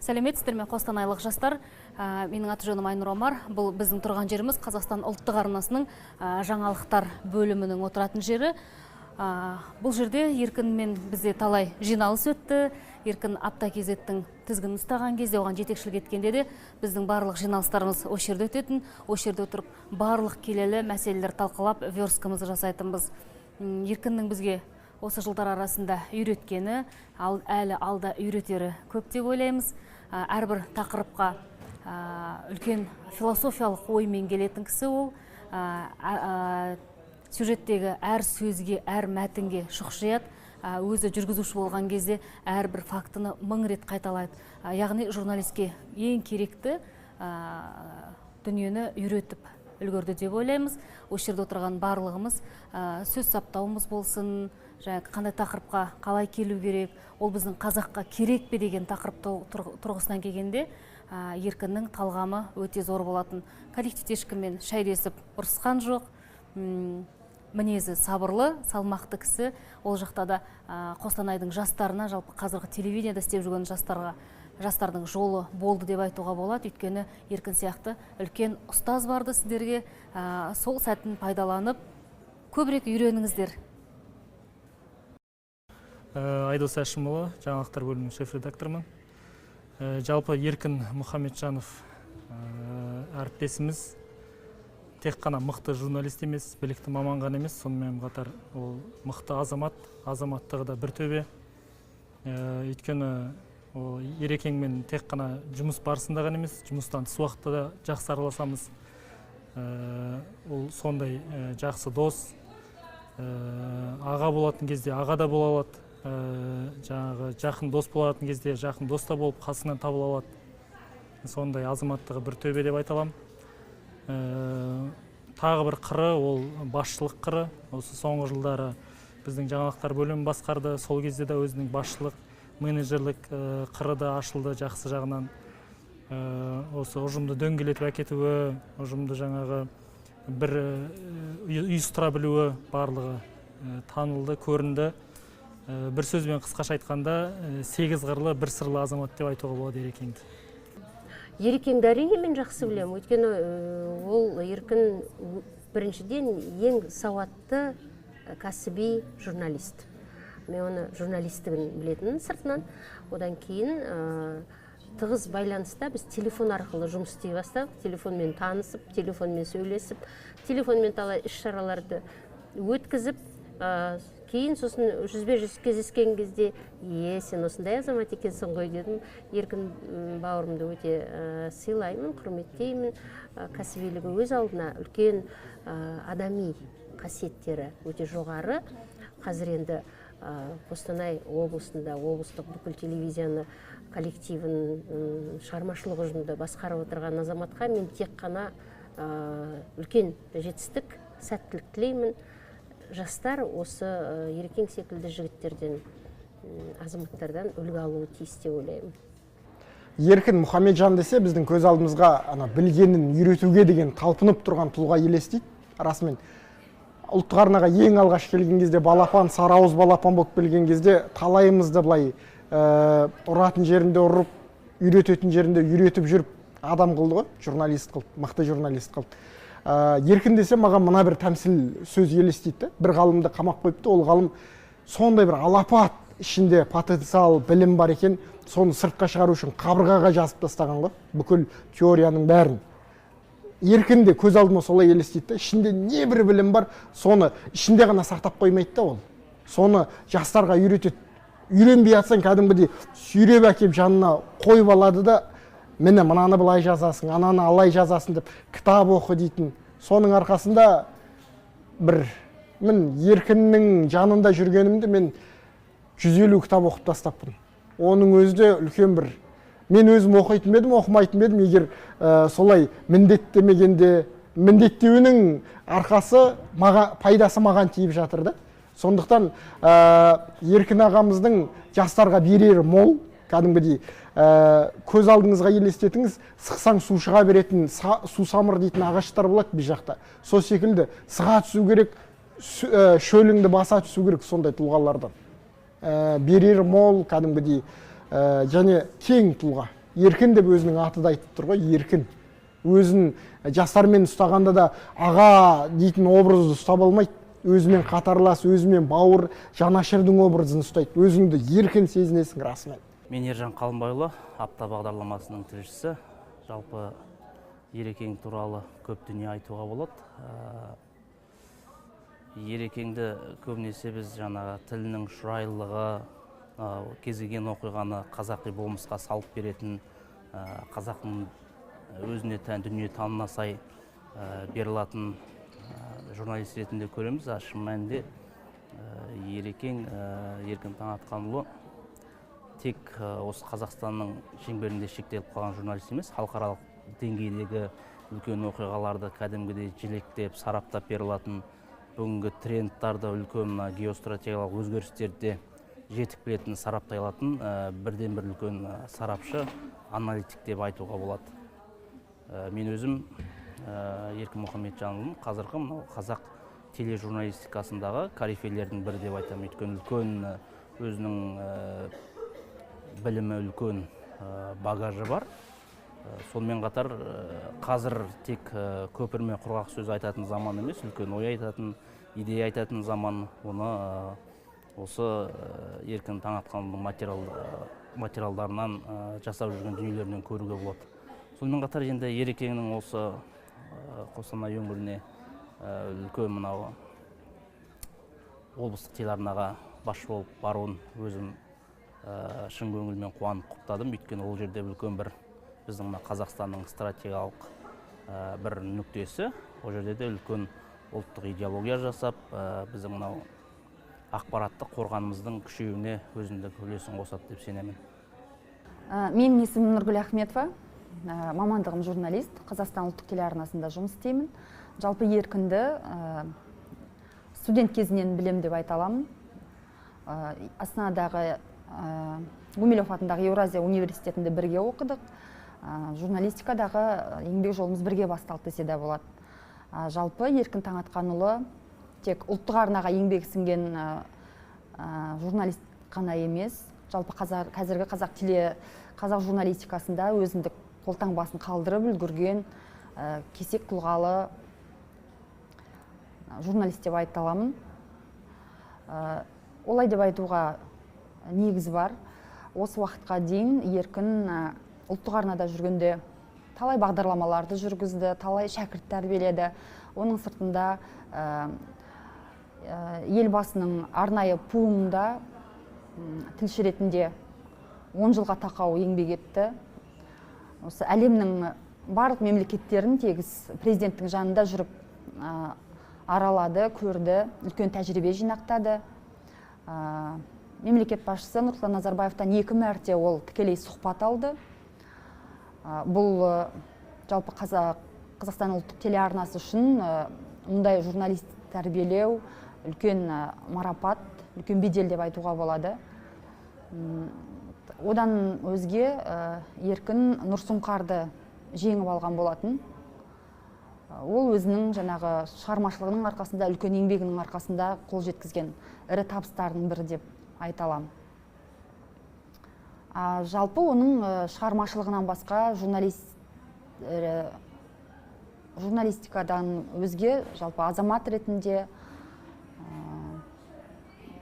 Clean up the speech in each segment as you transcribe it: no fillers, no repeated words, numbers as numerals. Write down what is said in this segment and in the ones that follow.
Сәлеметсіздер ме, қостанайлық жастар? Менің аты жөнім Айнұр Омар. Бұл біздің тұрған жеріміз Қазақстан ұлттық арнасының жаңалықтар бөлімінің отыратын жері. Бұл жерде Еркінмен бізде талай жиналыс өтті. Еркін апта кезеттің тізгінін ұстаған кезде, оған жетекшілік еткенде де біздің барлық жиналыстарымыз осы жерде өтетін. Осы жерде отырып барлық келелі мәселелер талқылап, версткамызды жасайтынбыз. Еркіннің бізге осы жылдар арасында үйреткені, әлі алда үйретері көп деп ойлаймыз. Әрбір тақырыпқа үлкен философиялық оймен келетін кісі ол. Сюжеттегі әр сөзге, әр мәтінге шұқшият. Өзі жүргізуші болған кезде әрбір фактыны 1000 рет қайталайды. Яғни журналистке ең керекті дүниені үйретіп үлгерді деп ойлаймыз. Осы жерде отырған барлығымыз сөз саптауымыз болсын, қандай тақырыпқа қалай келу керек, ол біздің қазаққа керек пе деген тақырып тұрғысынан келгенде Еркіннің талғамы өте зор болатын. Коллективте ешкіммен шайдесіп ұрысқан жоқ, мінезі сабырлы, салмақты кісі. Ол жақта да Қостанайдың жастарына, жалпы қазіргі телевидениеда істеп жүрген жастардың жолы болды деп айтуға болады. Өйткені Еркін сияқты үлкен ұстаз барды сіздерге. Сол сәтін пайдаланып, көбірек үйреніңіздер. Айдос Әшімұлы, жаңалықтар бөлімінің шеф-редакторымын. Жалпы Еркін Мұхамеджанов әріптесіміз тек қана мықты журналист емес, білікті маман ғана емес, сонымен қатар ол мықты азамат, азаматтығы да бір төбе. Өйткені Ерекеңмен тек қана жұмыс барысында ғана емес, жұмыстан тыс уақытта да жақсы араласамыз. Ол сондай жақсы дос, аға болатын кезде аға да бола алады. Жақын дос болатын кезде жақын дос та болып қасынан табыла алады. Сондай азаматтығы бір төбе деп айталам. Тағы бір қыры, ол басшылық қыры. Осы соңғы жылдары біздің жаңалықтар бөлімін басқарды. Сол кезде де өзінің басшылық, менеджерлік қыры да ашылды жақсы жағынан. Осы ұжымды дөңгелетіп әкетуі, ұжымды жаңағы бір ұйыстыра білуі барлығы танылды, көрінді. Бір сөзбен қысқаша айтқанда 8 қырлы, бір сырлы азамат деп айтуға болады Ерекеңді. Ерекеңді әрине мен жақсы білем. Өйткені ол Еркін біріншіден ең сауатты кәсіби журналист. Мен оны журналистігін білетін сыртынан. Одан кейін тығыз байланыста біз телефон арқылы жұмыс істей бастадық. Телефонмен танысып, телефонмен сөйлесіп, телефонмен талай іс-шараларды өткізіп, кейін сосын жүзбе-жүз кездескен кезде, сен осындай азамат екенсің ғой дедім. Еркін бауырымды өте сыйлаймын, құрметтеймін. Кәсібилігі өз алдына үлкен адами қасиеттері өте жоғары. Қазір енді Қостанай облысында, облыстық бүкіл телевизияны коллективін шығармашылық ұжымды басқарып отырған азаматқа мен тек қана үлкен жетістік, сәттілік тілеймін. Жастар осы Ерекең секілді жігіттерден, азаматтардан үлгі алуы тиіс деп ойлаймын. Еркін Мұхамеджан десе, біздің көз алдымызға білгенін үйретуге деген талпынып тұрған тұлға елестейді. Расымен ұлттық арнаға ең алғаш келген кезде балапан, сарауыз балапан болып келген кезде талайымызды былай ұратын жерінде ұрып, үйрететін жерінде үйретіп жүріп адам қылды ғой, журналист қылды, мықты журналист қылды. Еркін десе маған мына бір тәмсіл сөз елестейді. Бір ғалымды қамап қойыпты, ол ғалым сондай бір алапат ішінде потенциал, білім бар екен, соны сыртқа шығару үшін қабырғаға жазып тастаған ғой, бүкіл теорияның бәрін. Еркін де көз алдыма солай елестейді. Ішінде не бір білім бар, соны ішінде ғана сақтап қоймайды да ол. Соны жастарға үйретеді. Үйренбей атсаң кәдімгідей сүйреп әкеп жанына қойып алады да, міне мынаны былай жазасың, ананы алай жазасың деп кітап оқы дейтін. Соның арқасында мен Еркіннің жанында жүргенімді мен 150 кітап оқып тастаппын. Оның өзі үлкен бір. Мен өзім оқитын бедім, оқымайтын бедім, егер солай міндеттемегенде, міндеттеуінің арқасы, пайдасы маған тиіп жатыр да. Сондықтан Еркін ағамыздың жастарға берері мол, кәдімгідей көз алдыңызға елестетіңіз, сықсаң су шыға беретін сусамыр дейтін ағаштар болады біз жақта. Сол секілді сыға түсу керек, шөліңді баса түсу керек сондай тұлғалардан. Берері мол, кәдімгідей және кең тұлға. Еркін деп өзінің аты да айтып тұр ғой, еркін. Өзін жастармен ұстағанда да аға дейтін образды ұстап алмайды. Өзімен қатарлас, өзімен бауыр, жанашырдың образын ұстайды. Өзіңді еркін сезінесің расымен. Мен Ержан Қалымбайұлы, апта бағдарламасының тілшісі. Жалпы Ерекең туралы көп дүние айтуға болады. Ерекеңді көбінесе біз жаңағы тілінің шұрайлығы, кез келген оқиғаны қазақи болмысқа салып беретін, қазақтың өзіне тән дүние танымына сай берілетін журналист ретінде көреміз. Шын мәнінде Ерекең Еркін Таңатқанұлы тек осы Қазақстанның шеңберінде шектеліп қалған журналист емес, халықаралық деңгейдегі үлкен оқиғаларды кәдімгідей желектеп, сараптап берілетін, бүгінгі трендтарды, үлкен геостратегиялық өзгерістерді жетіп білетін, сараптай алатын бірден бір үлкен сарапшы, аналитик деп айтуға болады. Мен өзім Еркін Мұхамеджановтың қазіргі қазақ тележурналистикасындағы корифейлердің бірі деп айтамын. Өйткені үлкен өзінің білімі, үлкен багажы бар. Сонымен қатар қазір тек көпірмен құрғақ сөз айтатын заман емес, үлкен ой айтатын, идея айтатын заман. Оны осы Еркін Таңатқанұлының материалдарынан жасап жүрген дүниелерінен көруге болады. Сонымен қатар енді Ерекеңнің осы Қостанай өңіріне үлкен мынау облыстық телеарнаға басшы болып баруын өзім шын көңілмен қуанып құптадым. Өйткені ол жерде үлкен бір біздің Қазақстанның стратегиялық бір нүктесі. Ол жерде де үлкен ұлттық идеология жасап, біздің мынау ақпараттық қорғанымыздың күшеюіне өзіндік үлесін қосады деп сенемін. Менің есімім Нұргүл Ахметова. Мамандығым журналист, Қазақстан ұлттық телеарнасында жұмыс істеймін. Жалпы Еркінді студент кезінен білем деп айта аламын. Астанадағы Гумилев атындағы Еуразия университетінде бірге оқыдық. Журналистикадағы еңбек жолымыз бірге басталды десе де болады. Жалпы Еркін Таңатқанұлы тек ұлттық арнаға еңбек сіңген журналист қана емес, жалпы қазіргі қазақ журналистикасында өзіндік қолтаңбасын қалдырып үлгерген кесек тұлғалы журналист деп айта аламын. Олай деп айтуға негіз бар. Осы уақытқа дейін Еркін ұлттық арнада жүргенде талай бағдарламаларды жүргізді, талай шәкірт тәрбиеледі. Оның сыртында елбасының арнайы пулында тілші ретінде 10 жылға тақау еңбек етті. Осы әлемнің барлық мемлекеттерін тегіс президенттің жанында жүріп аралады, көрді, үлкен тәжірибе жинақтады. Мемлекет басшысы Нұрсұлтан Назарбаевтан 2 мәрте ол тікелей сұхбат алды. Бұл жалпы Қазақстан ұлттық телеарнасы үшін мұндай журналист тәрбиелеу үлкен марапат, үлкен бедел деп айтуға болады. Одан өзге Еркін Нұрсұңқарды жеңіп алған болатын. Ол өзінің жаңағы шығармашылығының арқасында, үлкен еңбегінің арқасында қол жеткізген ірі табыстарының бірі деп айта аламын. Жалпы оның шығармашылығынан басқа журналистикадан өзге жалпы азамат ретінде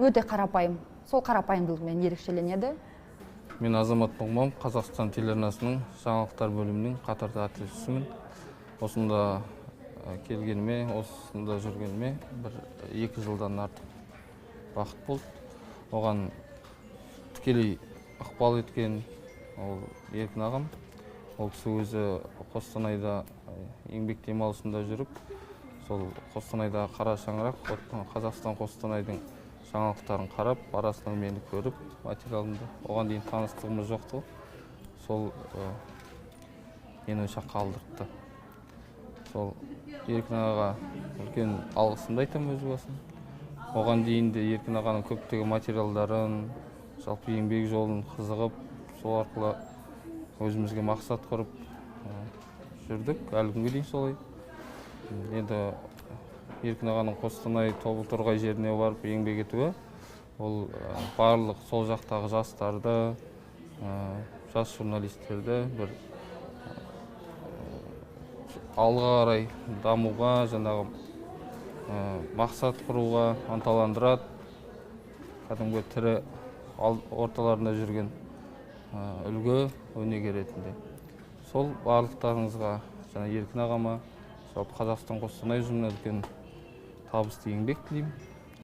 өте қарапайым. Сол қарапайымдылығымен ерекшеленеді. Мен Азамат Нұғман, Қазақстан телеарнасының жаңалықтар бөлімінің қатарда тілшісімін. Осында келгеніме, осында жүргеніме 1-2 жылдан артық уақыт болды. Оған тікелей ықпал еткен ол Еркін ағам. Ол кісі өзі Қостанайда еңбек демалысында жүріп, сол Қостанайда қара шаңырақ, Қазақстан-Қостанайдың жаңалықтарын қарап, арасынан мені көріп, материалымды. Оған дейін таныстығымыз жоқты. Сол мені өшақ қалдыртты. Сол Еркін ағаға үлкен алғысымды айтам өз басым. Оған дейін де Еркін ағаның көптеген материалдарын, жалпы еңбек жолын қызығып, сол арқылы өзімізге мақсат құрып жүрдік. Әлі күнге дейін солай. Енді Еркін ағаның Қостанай Тобыл-Торғай жеріне барып еңбек етуі, ол барлық сол жақтағы жастарды, жас журналистерді бір алға қарай дамуға, жаңағы мақсат құруға ынталандырады. Кәдімгі тірі орталарында жүрген үлгі өнеге ретінде. Сол барлықтарыңызға, жаңа Еркін ағама, жалпы Қазақстан-Қостанай ұжымына үлкен табысты еңбек тілеймін.